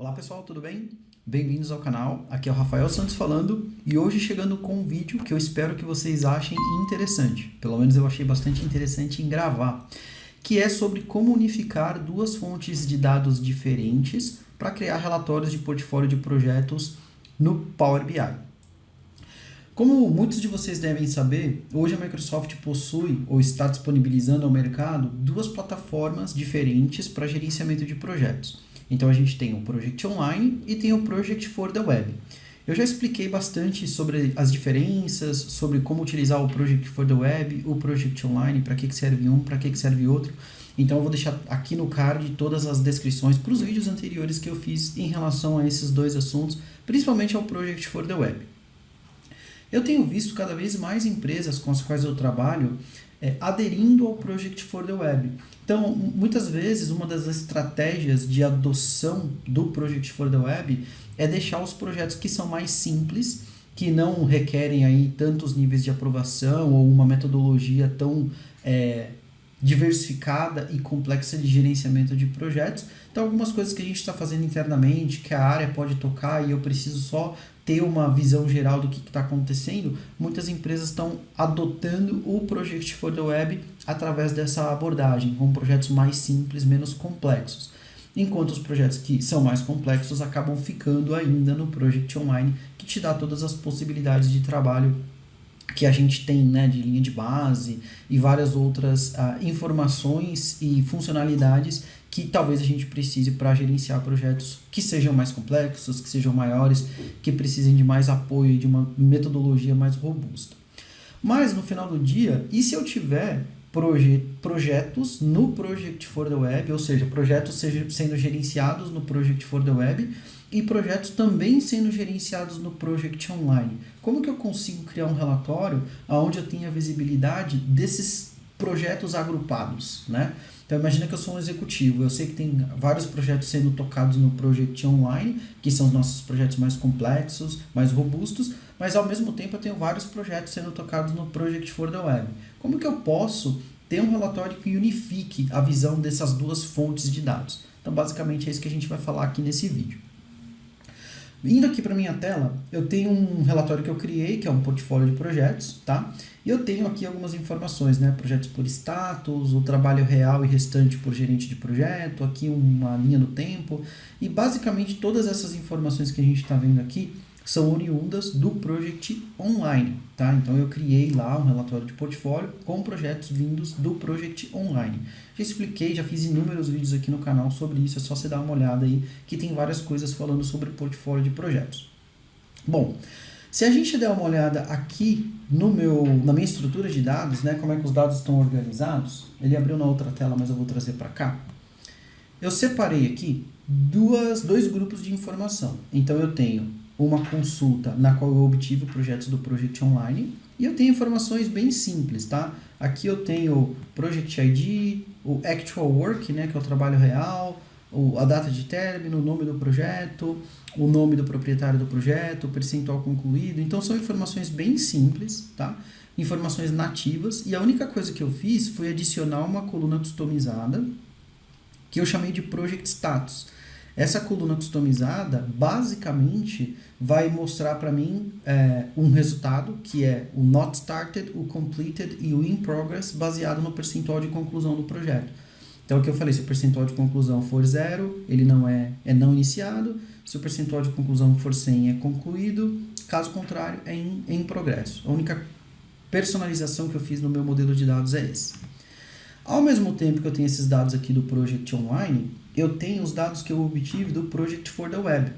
Olá pessoal, tudo bem? Bem-vindos ao canal, aqui é o Rafael Santos falando e hoje chegando com um vídeo que eu espero que vocês achem interessante, pelo menos eu achei bastante interessante em gravar, que é sobre como unificar duas fontes de dados diferentes para criar relatórios de portfólio de projetos no Power BI. Como muitos de vocês devem saber, hoje a Microsoft possui ou está disponibilizando ao mercado duas plataformas diferentes para gerenciamento de projetos. Então a gente tem o Project Online e tem o Project for the Web. Eu já expliquei bastante sobre as diferenças, sobre como utilizar o Project for the Web, o Project Online, para que serve um, para que serve outro. Então eu vou deixar aqui no card todas as descrições para os vídeos anteriores que eu fiz em relação a esses dois assuntos, principalmente ao Project for the Web. Eu tenho visto cada vez mais empresas com as quais eu trabalho aderindo ao Project for the Web. Então, muitas vezes, uma das estratégias de adoção do Project for the Web é deixar os projetos que são mais simples, que não requerem aí tantos níveis de aprovação ou uma metodologia tão diversificada e complexa de gerenciamento de projetos. Então, algumas coisas que a gente está fazendo internamente, que a área pode tocar e eu preciso só ter uma visão geral do que está acontecendo, muitas empresas estão adotando o Project for the Web através dessa abordagem, com projetos mais simples, menos complexos. Enquanto os projetos que são mais complexos acabam ficando ainda no Project Online, que te dá todas as possibilidades de trabalho que a gente tem, né, de linha de base e várias outras informações e funcionalidades que talvez a gente precise para gerenciar projetos que sejam mais complexos, que sejam maiores, que precisem de mais apoio e de uma metodologia mais robusta. Mas no final do dia, e se eu tiver projetos no Project for the Web, ou seja, projetos sendo gerenciados no Project for the Web e projetos também sendo gerenciados no Project Online? Como que eu consigo criar um relatório onde eu tenha visibilidade desses projetos agrupados, né? Então imagina que eu sou um executivo, eu sei que tem vários projetos sendo tocados no Project Online, que são os nossos projetos mais complexos, mais robustos, mas ao mesmo tempo eu tenho vários projetos sendo tocados no Project for the Web. Como que eu posso ter um relatório que unifique a visão dessas duas fontes de dados? Então basicamente é isso que a gente vai falar aqui nesse vídeo. Indo aqui para minha tela, eu tenho um relatório que eu criei, que é um portfólio de projetos, tá? E eu tenho aqui algumas informações, né? Projetos por status, o trabalho real e restante por gerente de projeto, aqui uma linha do tempo. E basicamente todas essas informações que a gente está vendo aqui são oriundas do Project Online, tá? Então eu criei lá um relatório de portfólio com projetos vindos do Project Online. Já expliquei, já fiz inúmeros vídeos aqui no canal sobre isso, é só você dar uma olhada aí que tem várias coisas falando sobre portfólio de projetos. Bom, se a gente der uma olhada aqui na minha estrutura de dados, né, como é que os dados estão organizados, ele abriu na outra tela, mas eu vou trazer para cá. Eu separei aqui dois grupos de informação. Então eu tenho uma consulta na qual eu obtive projetos do Project Online e eu tenho informações bem simples, tá? Aqui eu tenho o Project ID, o Actual Work, né, que é o trabalho real, a data de término, o nome do projeto, o nome do proprietário do projeto, o percentual concluído. Então são informações bem simples, tá? Informações nativas, e a única coisa que eu fiz foi adicionar uma coluna customizada que eu chamei de Project Status. Essa coluna customizada, basicamente, vai mostrar para mim um resultado, que é o Not Started, o Completed e o In Progress, baseado no percentual de conclusão do projeto. Então, o que eu falei, se o percentual de conclusão for 0, ele não é não iniciado. Se o percentual de conclusão for 100, é concluído. Caso contrário, é em progresso. A única personalização que eu fiz no meu modelo de dados é esse. Ao mesmo tempo que eu tenho esses dados aqui do Project Online, eu tenho os dados que eu obtive do Project for the Web.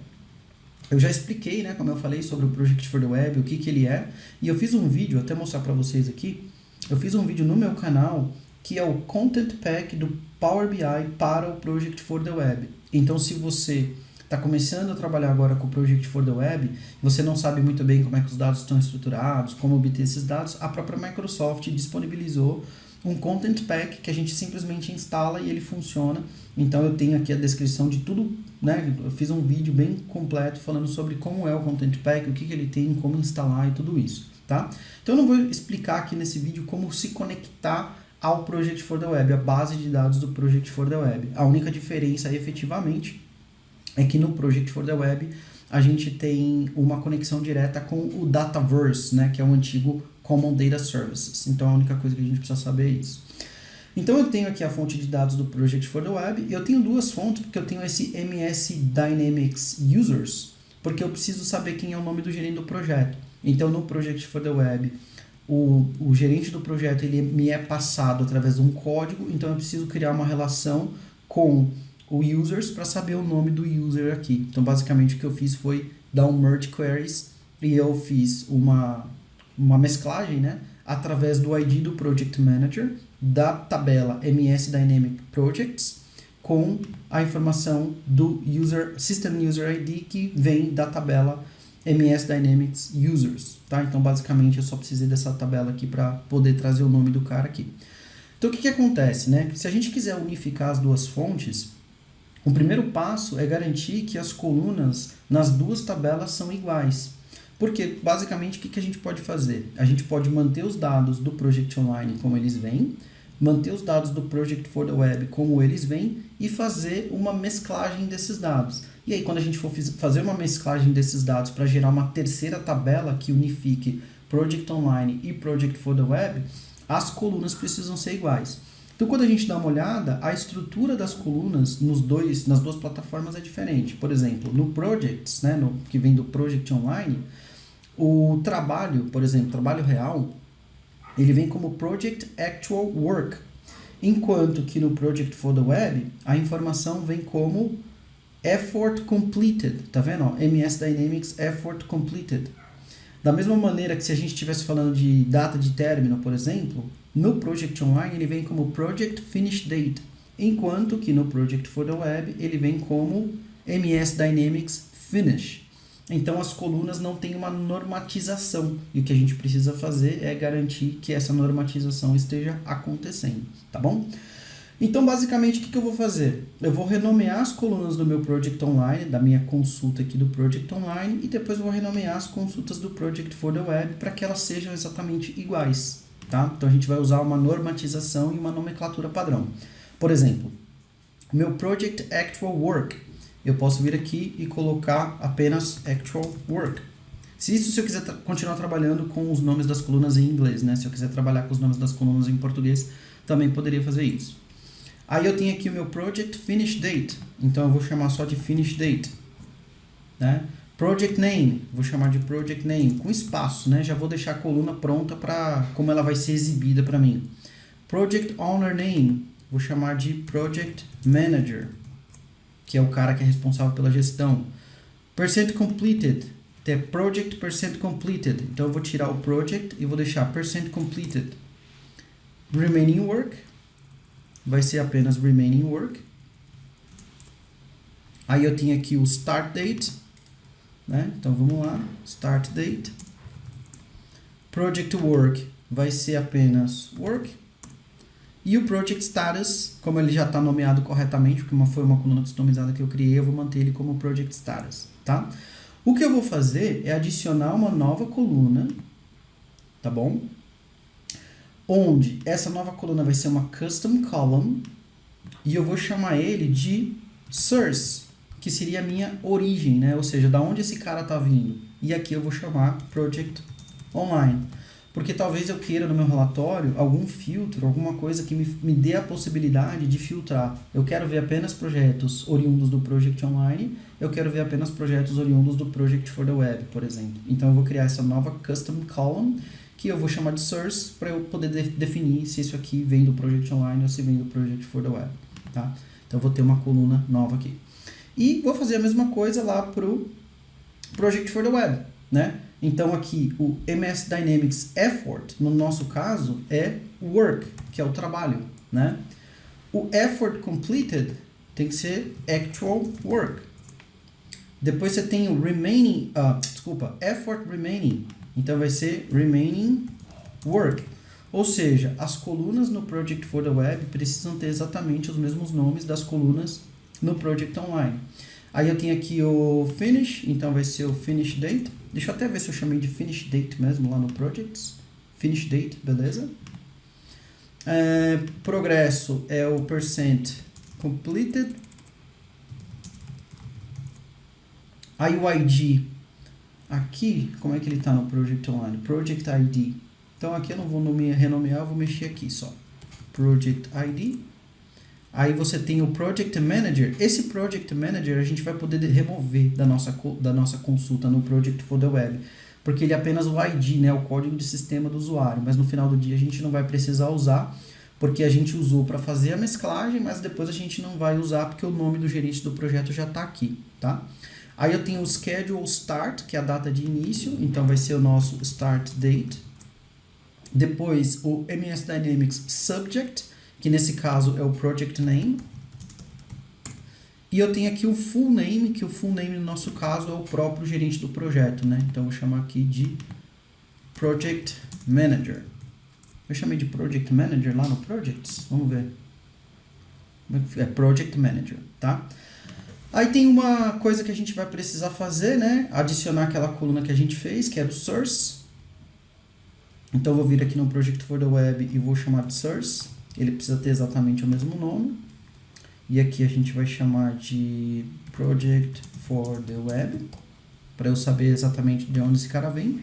Eu já expliquei, né, como eu falei, sobre o Project for the Web, o que ele é, e eu fiz um vídeo, até mostrar para vocês aqui, eu fiz um vídeo no meu canal que é o Content Pack do Power BI para o Project for the Web. Então, se você está começando a trabalhar agora com o Project for the Web, você não sabe muito bem como é que os dados estão estruturados, como obter esses dados, a própria Microsoft disponibilizou um Content Pack que a gente simplesmente instala e ele funciona. Então eu tenho aqui a descrição de tudo, né? Eu fiz um vídeo bem completo falando sobre como é o Content Pack, o que ele tem, como instalar e tudo isso, tá? Então eu não vou explicar aqui nesse vídeo como se conectar ao Project for the Web, a base de dados do Project for the Web. A única diferença efetivamente é que no Project for the Web a gente tem uma conexão direta com o Dataverse, né, que é o antigo Common Data Services. Então a única coisa que a gente precisa saber é isso. Então eu tenho aqui a fonte de dados do Project for the Web, e eu tenho duas fontes, porque eu tenho esse MS Dynamics Users, porque eu preciso saber quem é o nome do gerente do projeto. Então no Project for the Web, o gerente do projeto ele me é passado através de um código, então eu preciso criar uma relação com o users para saber o nome do user aqui. Então basicamente o que eu fiz foi dar um merge queries, e eu fiz uma mesclagem, né, através do ID do Project Manager, da tabela MS Dynamic Projects, com a informação do System User ID que vem da tabela MS Dynamics Users, tá? Então, basicamente, eu só precisei dessa tabela aqui para poder trazer o nome do cara aqui. Então, o que acontece, né? Se a gente quiser unificar as duas fontes, o primeiro passo é garantir que as colunas nas duas tabelas são iguais. Porque, basicamente, o que a gente pode fazer? A gente pode manter os dados do Project Online como eles vêm, manter os dados do Project for the Web como eles vêm e fazer uma mesclagem desses dados. E aí, quando a gente for fazer uma mesclagem desses dados para gerar uma terceira tabela que unifique Project Online e Project for the Web, as colunas precisam ser iguais. Então, quando a gente dá uma olhada, a estrutura das colunas nas duas plataformas é diferente. Por exemplo, no Projects, né, que vem do Project Online, o trabalho, por exemplo, trabalho real, ele vem como Project Actual Work, enquanto que no Project for the Web, a informação vem como Effort Completed, tá vendo? Ó, MS Dynamics Effort Completed. Da mesma maneira que se a gente estivesse falando de data de término, por exemplo, no Project Online ele vem como Project Finish Date, enquanto que no Project for the Web ele vem como MS Dynamics Finish. Então as colunas não têm uma normatização, e o que a gente precisa fazer é garantir que essa normatização esteja acontecendo, tá bom? Então basicamente o que eu vou fazer? Eu vou renomear as colunas do meu Project Online, da minha consulta aqui do Project Online, e depois eu vou renomear as consultas do Project for the Web para que elas sejam exatamente iguais, tá? Então a gente vai usar uma normatização e uma nomenclatura padrão. Por exemplo, meu Project Actual Work, eu posso vir aqui e colocar apenas Actual Work. Se eu quiser continuar trabalhando com os nomes das colunas em inglês, né? Se eu quiser trabalhar com os nomes das colunas em português, também poderia fazer isso. Aí eu tenho aqui o meu Project Finish Date, então eu vou chamar só de Finish Date, né? Project Name, vou chamar de Project Name, com espaço, né? Já vou deixar a coluna pronta para como ela vai ser exibida para mim. Project Owner Name, vou chamar de Project Manager, que é o cara que é responsável pela gestão. Percent Completed, é Project Percent Completed. Então eu vou tirar o Project e vou deixar Percent Completed. Remaining Work, vai ser apenas Remaining Work. Aí eu tenho aqui o Start Date, né? Então vamos lá, Start Date. Project Work vai ser apenas Work. E o Project Status, como ele já está nomeado corretamente, porque foi uma coluna customizada que eu criei, eu vou manter ele como Project Status, tá? O que eu vou fazer é adicionar uma nova coluna, tá bom? Onde essa nova coluna vai ser uma Custom Column, e eu vou chamar ele de Source, que seria a minha origem, né? Ou seja, da onde esse cara está vindo. E aqui eu vou chamar Project Online. Porque talvez eu queira no meu relatório algum filtro, alguma coisa que me dê a possibilidade de filtrar. Eu quero ver apenas projetos oriundos do Project Online, eu quero ver apenas projetos oriundos do Project for the Web, por exemplo. Então eu vou criar essa nova Custom Column, que eu vou chamar de Source, para eu poder definir se isso aqui vem do Project Online ou se vem do Project for the Web. Tá? Então eu vou ter uma coluna nova aqui. E vou fazer a mesma coisa lá para o Project for the Web, né? Então aqui o MS Dynamics Effort, no nosso caso, é Work, que é o trabalho, né? O Effort Completed tem que ser Actual Work. Depois você tem o Remaining, Effort Remaining, então vai ser Remaining Work. Ou seja, as colunas no Project for the Web precisam ter exatamente os mesmos nomes das colunas no Project Online. Aí eu tenho aqui o Finish, então vai ser o Finish Date. Deixa eu até ver se eu chamei de Finish Date mesmo lá no Projects. Finish Date, beleza. Progresso é o Percent Completed. Aí o ID, aqui, como é que ele está no Project Online? Project ID. Então aqui eu não vou renomear, eu vou mexer aqui só. Project ID. Aí você tem o Project Manager. Esse Project Manager a gente vai poder remover da nossa consulta no Project for the Web. Porque ele é apenas o ID, né, o código de sistema do usuário. Mas no final do dia a gente não vai precisar usar, porque a gente usou para fazer a mesclagem, mas depois a gente não vai usar porque o nome do gerente do projeto já está aqui, tá? Aí eu tenho o Schedule Start, que é a data de início, então vai ser o nosso Start Date. Depois o MS Dynamics Subject, que nesse caso é o Project Name. E eu tenho aqui o Full Name, que o Full Name no nosso caso é o próprio gerente do projeto, né? Então eu vou chamar aqui de Project Manager. Eu chamei de Project Manager lá no Projects, vamos ver. É Project Manager, tá? Aí tem uma coisa que a gente vai precisar fazer, né? Adicionar aquela coluna que a gente fez, que é do Source. Então eu vou vir aqui no Project for the Web e vou chamar de Source. Ele precisa ter exatamente o mesmo nome. E aqui a gente vai chamar de Project for the Web, para eu saber exatamente de onde esse cara vem.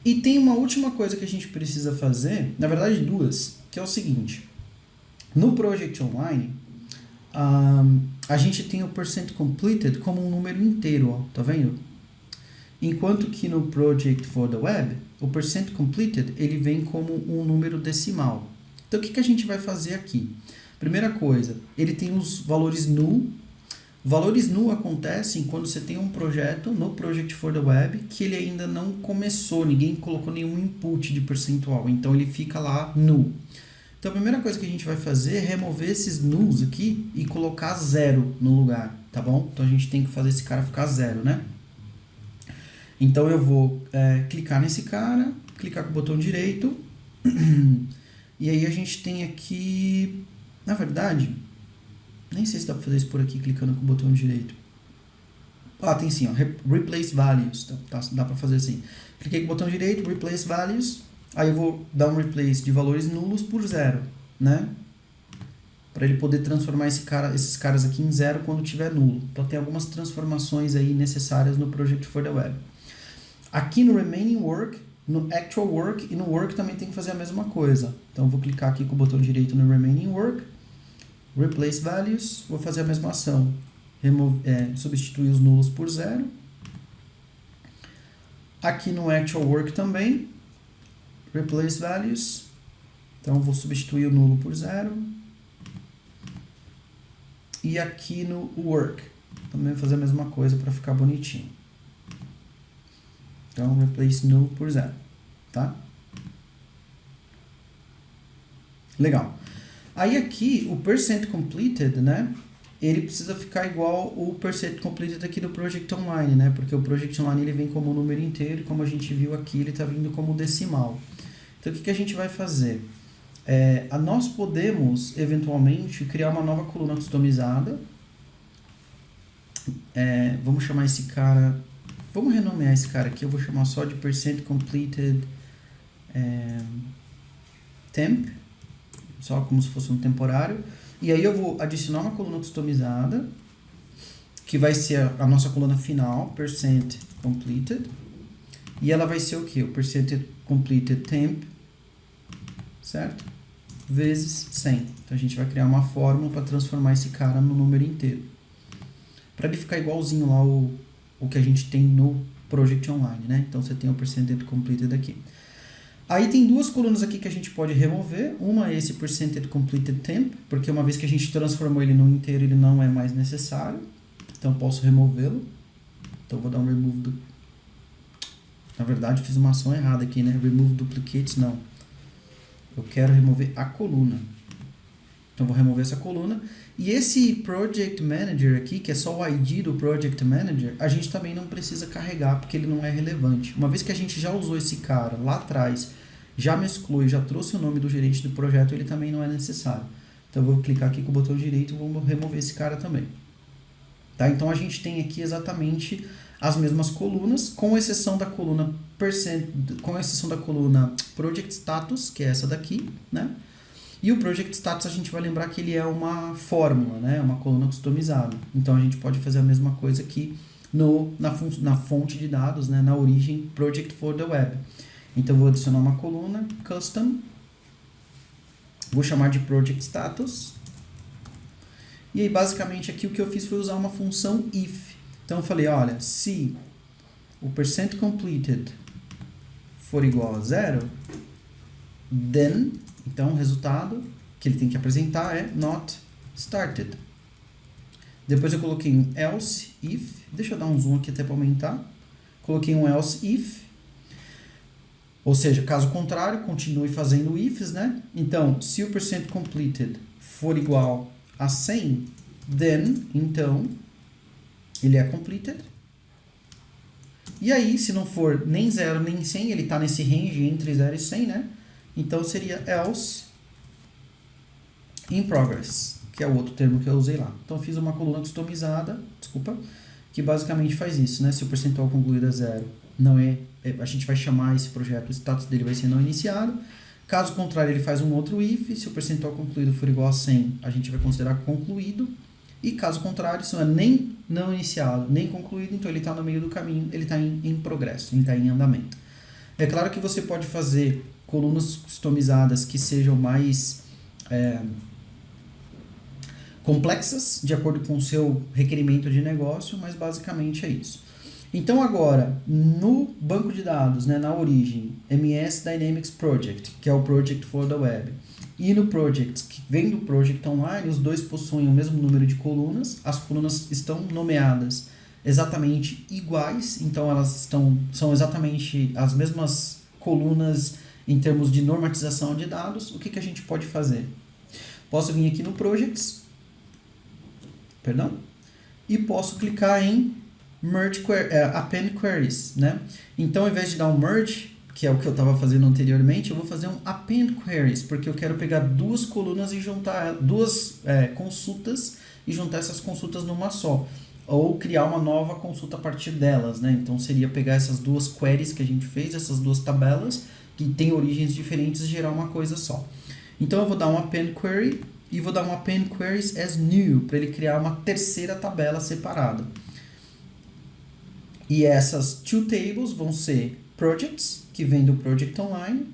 E tem uma última coisa que a gente precisa fazer, na verdade duas, que é o seguinte. No Project Online, a gente tem o percent completed como um número inteiro, ó, tá vendo? Enquanto que no Project for the Web, o percent completed ele vem como um número decimal. Então o que a gente vai fazer aqui? Primeira coisa, ele tem os valores null. Valores null acontecem quando você tem um projeto no Project for the Web que ele ainda não começou, ninguém colocou nenhum input de percentual, então ele fica lá null. Então a primeira coisa que a gente vai fazer é remover esses nulls aqui e colocar 0 no lugar, tá bom? Então a gente tem que fazer esse cara ficar 0, né? Então eu vou clicar nesse cara, clicar com o botão direito, e aí a gente tem aqui, na verdade, nem sei se dá para fazer isso por aqui, clicando com o botão direito. Ah, tem sim, ó, Replace Values, dá para fazer assim. Cliquei com o botão direito, Replace Values, aí eu vou dar um replace de valores nulos por 0, né? Para ele poder transformar esses caras aqui em 0 quando tiver nulo. Então tem algumas transformações aí necessárias no Project for the Web. Aqui no Remaining Work, no Actual Work e no Work também tem que fazer a mesma coisa. Então eu vou clicar aqui com o botão direito no Remaining Work, Replace Values, vou fazer a mesma ação. Substituir os nulos por 0. Aqui no Actual Work também, Replace Values, então eu vou substituir o nulo por 0. E aqui no Work, também vou fazer a mesma coisa para ficar bonitinho. Então, replace null por 0, tá? Legal. Aí aqui, o percent completed, né? Ele precisa ficar igual o percent completed aqui do Project Online, né? Porque o Project Online ele vem como número inteiro e como a gente viu aqui, ele está vindo como decimal. Então, o que a gente vai fazer? Nós podemos, eventualmente, criar uma nova coluna customizada. Vamos chamar esse cara... Vamos renomear esse cara aqui, eu vou chamar só de percent completed temp, só como se fosse um temporário. E aí eu vou adicionar uma coluna customizada, que vai ser a nossa coluna final, percent completed. E ela vai ser o quê? O percent completed temp, certo? Vezes 100. Então a gente vai criar uma fórmula para transformar esse cara no número inteiro. Para ele ficar igualzinho lá o que a gente tem no Project Online, né? Então você tem o percentage completed aqui. Aí tem duas colunas aqui que a gente pode remover. Uma é esse percentage completed temp, porque uma vez que a gente transformou ele no inteiro, ele não é mais necessário. Então eu posso removê-lo. Então eu vou dar um remove Na verdade, fiz uma ação errada aqui, né? Remove duplicates, não. Eu quero remover a coluna. Então vou remover essa coluna. E esse Project Manager aqui, que é só o ID do Project Manager, a gente também não precisa carregar, porque ele não é relevante. Uma vez que a gente já usou esse cara lá atrás, já mesclou e já trouxe o nome do gerente do projeto, ele também não é necessário. Então eu vou clicar aqui com o botão direito e vou remover esse cara também. Tá? Então a gente tem aqui exatamente as mesmas colunas, com exceção da coluna Project Status, que é essa daqui, né? E o Project Status a gente vai lembrar que ele é uma fórmula, né? Uma coluna customizada. Então a gente pode fazer a mesma coisa aqui na fonte de dados, né, na origem Project for the Web. Então, eu vou adicionar uma coluna, Custom, vou chamar de Project Status, e aí, basicamente, aqui o que eu fiz foi usar uma função if. Então, eu falei, olha, se o percent completed for igual a 0, then, então, o resultado que ele tem que apresentar é not started. Depois eu coloquei um else if, deixa eu dar um zoom aqui até para aumentar. Coloquei um else if, ou seja, caso contrário, continue fazendo ifs, né? Então, se o percent completed for igual a 100, then, então, ele é completed. E aí, se não for nem 0 nem 100, ele está nesse range entre 0 e 100, né? Então, seria else in progress, que é o outro termo que eu usei lá. Então, eu fiz uma coluna customizada, que basicamente faz isso, né? Se o percentual concluído é 0, a gente vai chamar esse projeto, o status dele vai ser não iniciado. Caso contrário, ele faz um outro if. Se o percentual concluído for igual a 100, a gente vai considerar concluído. E caso contrário, isso não é nem não iniciado, nem concluído, então ele está no meio do caminho, ele está em progresso, ele está em andamento. É claro que você pode fazer colunas customizadas que sejam mais complexas, de acordo com o seu requerimento de negócio, mas basicamente é isso. Então agora, no banco de dados, né, na origem, MS Dynamics Project, que é o Project for the Web, e no Project, que vem do Project Online, os dois possuem o mesmo número de colunas, as colunas estão nomeadas exatamente iguais, então elas são exatamente as mesmas colunas em termos de normatização de dados. O que a gente pode fazer? Posso vir aqui no Projects, e posso clicar em Append Queries, né? Então, ao invés de dar um Merge, que é o que eu estava fazendo anteriormente, eu vou fazer um Append Queries, porque eu quero pegar duas colunas e juntar duas consultas e juntar essas consultas numa só, ou criar uma nova consulta a partir delas, né? Então, seria pegar essas duas queries que a gente fez, essas duas tabelas, que têm origens diferentes, e gerar uma coisa só. Então, eu vou dar um Append Query e vou dar um Append Queries as New, para ele criar uma terceira tabela separada. E essas two tables vão ser Projects, que vem do Project Online,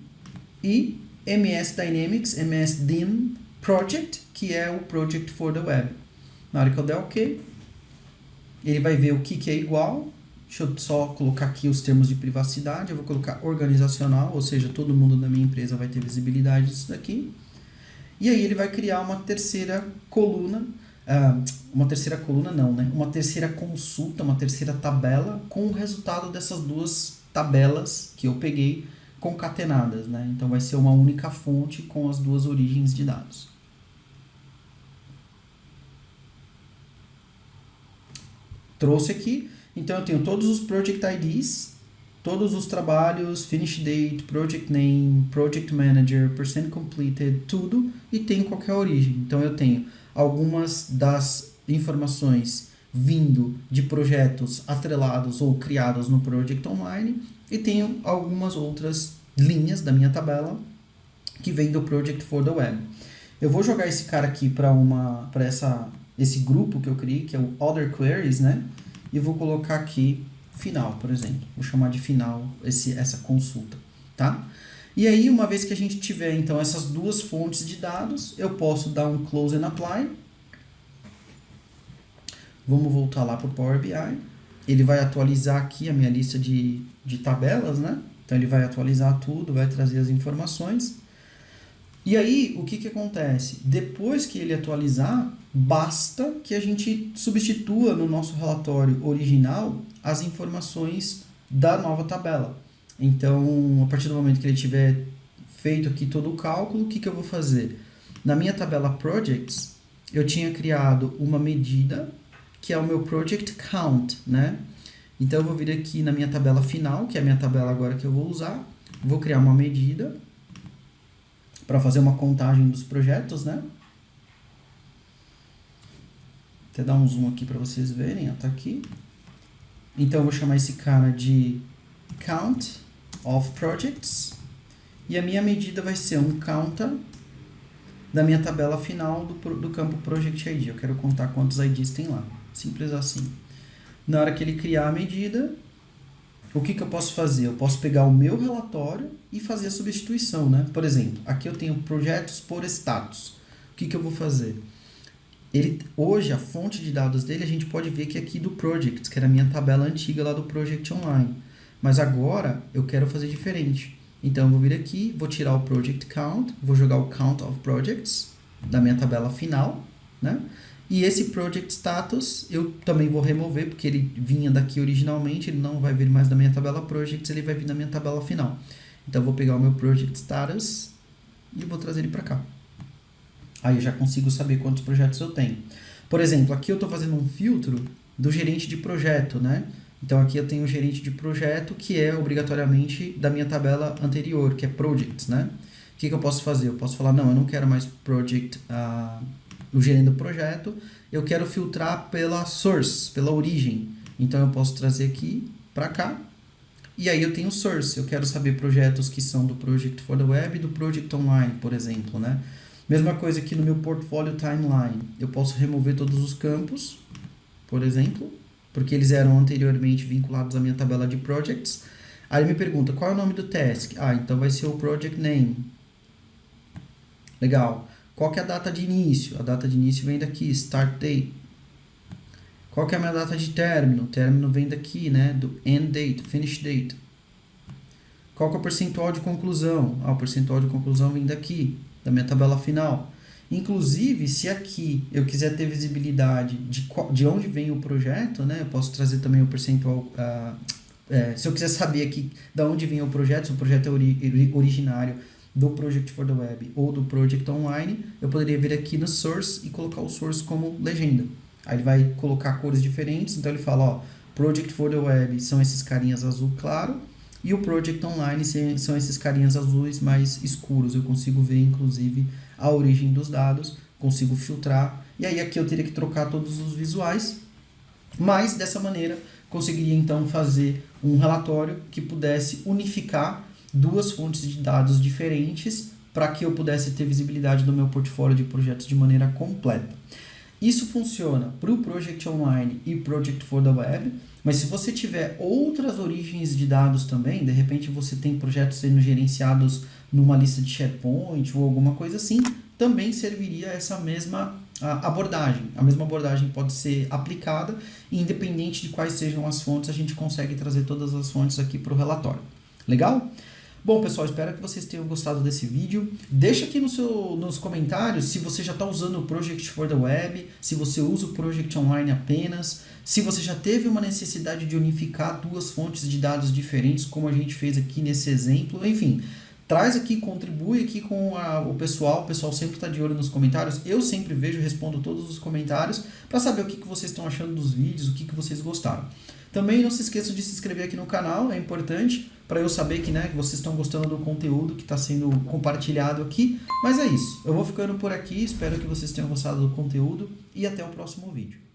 e MS Dynamics, MS DIM Project, que é o Project for the Web. Na hora que eu der OK, ele vai ver o que é igual. Deixa eu só colocar aqui os termos de privacidade. Eu vou colocar organizacional, ou seja, todo mundo da minha empresa vai ter visibilidade disso daqui. E aí ele vai criar uma terceira coluna, uma terceira consulta, uma terceira tabela com o resultado dessas duas tabelas que eu peguei concatenadas, né? Então vai ser uma única fonte com as duas origens de dados. Trouxe aqui, então eu tenho todos os Project IDs, todos os trabalhos, Finish Date, Project Name, Project Manager, Percent Completed, tudo, e tenho qualquer origem. Então eu tenho algumas das informações vindo de projetos atrelados ou criados no Project Online, e tenho algumas outras linhas da minha tabela que vem do Project for the Web. Eu vou jogar esse cara aqui para esse grupo que eu criei, que é o Other Queries, né? E vou colocar aqui final, por exemplo. Vou chamar de final essa consulta, tá? E aí, uma vez que a gente tiver, então, essas duas fontes de dados, eu posso dar um Close and Apply. Vamos voltar lá para o Power BI. Ele vai atualizar aqui a minha lista de tabelas, né? Então, ele vai atualizar tudo, vai trazer as informações. E aí, o que acontece? Depois que ele atualizar, basta que a gente substitua no nosso relatório original as informações da nova tabela. Então, a partir do momento que ele tiver feito aqui todo o cálculo, o que eu vou fazer? Na minha tabela Projects, eu tinha criado uma medida, que é o meu Project Count, né? Então, eu vou vir aqui na minha tabela final, que é a minha tabela agora que eu vou usar, vou criar uma medida para fazer uma contagem dos projetos, né? Até dar um zoom aqui para vocês verem, ó, tá aqui. Então, eu vou chamar esse cara de Count of Projects, e a minha medida vai ser um counter da minha tabela final do campo Project ID. Eu quero contar quantos IDs tem lá. Simples assim. Na hora que ele criar a medida, o que eu posso fazer? Eu posso pegar o meu relatório e fazer a substituição, né? Por exemplo, aqui eu tenho projetos por status. O que eu vou fazer? Hoje, a fonte de dados dele, a gente pode ver que é aqui do Projects, que era a minha tabela antiga lá do Project Online. Mas agora, eu quero fazer diferente. Então, eu vou vir aqui, vou tirar o Project Count, vou jogar o Count of Projects da minha tabela final, né? E esse Project Status eu também vou remover, porque ele vinha daqui originalmente, ele não vai vir mais da minha tabela Projects, ele vai vir da minha tabela final. Então, eu vou pegar o meu Project Status e vou trazer ele para cá. Aí eu já consigo saber quantos projetos eu tenho. Por exemplo, aqui eu estou fazendo um filtro do gerente de projeto, né? Então, aqui eu tenho o gerente de projeto, que é obrigatoriamente da minha tabela anterior, que é Projects, né? O que eu posso fazer? Eu posso falar, não, eu não quero mais Project, o gerente do projeto, eu quero filtrar pela source, pela origem. Então, eu posso trazer aqui para cá, e aí eu tenho source. Eu quero saber projetos que são do Project for the Web e do Project Online, por exemplo, né? Mesma coisa aqui no meu Portfolio Timeline. Eu posso remover todos os campos, por exemplo, porque eles eram anteriormente vinculados à minha tabela de Projects. Aí ele me pergunta, qual é o nome do task? Então vai ser o Project Name. Legal. Qual que é a data de início? A data de início vem daqui, Start Date. Qual que é a minha data de término? O término vem daqui, né? Do End Date, Finish Date. Qual que é o percentual de conclusão? O percentual de conclusão vem daqui, da minha tabela final. Inclusive, se aqui eu quiser ter visibilidade de onde vem o projeto, né? Eu posso trazer também o percentual... se eu quiser saber aqui de onde vem o projeto, se o projeto é originário do Project for the Web ou do Project Online, eu poderia vir aqui no Source e colocar o Source como legenda. Aí ele vai colocar cores diferentes, então ele fala, ó, Project for the Web são esses carinhas azul claro, e o Project Online são esses carinhas azuis mais escuros. Eu consigo ver, inclusive, a origem dos dados, consigo filtrar. E aí aqui eu teria que trocar todos os visuais, mas dessa maneira conseguiria então fazer um relatório que pudesse unificar duas fontes de dados diferentes para que eu pudesse ter visibilidade do meu portfólio de projetos de maneira completa. Isso funciona para o Project Online e Project for the Web, mas se você tiver outras origens de dados também, de repente você tem projetos sendo gerenciados numa lista de SharePoint ou alguma coisa assim, também serviria essa mesma abordagem. A mesma abordagem pode ser aplicada e independente de quais sejam as fontes, a gente consegue trazer todas as fontes aqui para o relatório. Legal? Bom, pessoal, espero que vocês tenham gostado desse vídeo. Deixa aqui nos comentários se você já está usando o Project for the Web, se você usa o Project Online apenas, se você já teve uma necessidade de unificar duas fontes de dados diferentes, como a gente fez aqui nesse exemplo. Enfim, traz aqui, contribui aqui com o pessoal sempre está de olho nos comentários. Eu sempre vejo, respondo todos os comentários para saber o que vocês estão achando dos vídeos, o que vocês gostaram. Também não se esqueçam de se inscrever aqui no canal, é importante para eu saber que vocês estão gostando do conteúdo que está sendo compartilhado aqui. Mas é isso, eu vou ficando por aqui, espero que vocês tenham gostado do conteúdo e até o próximo vídeo.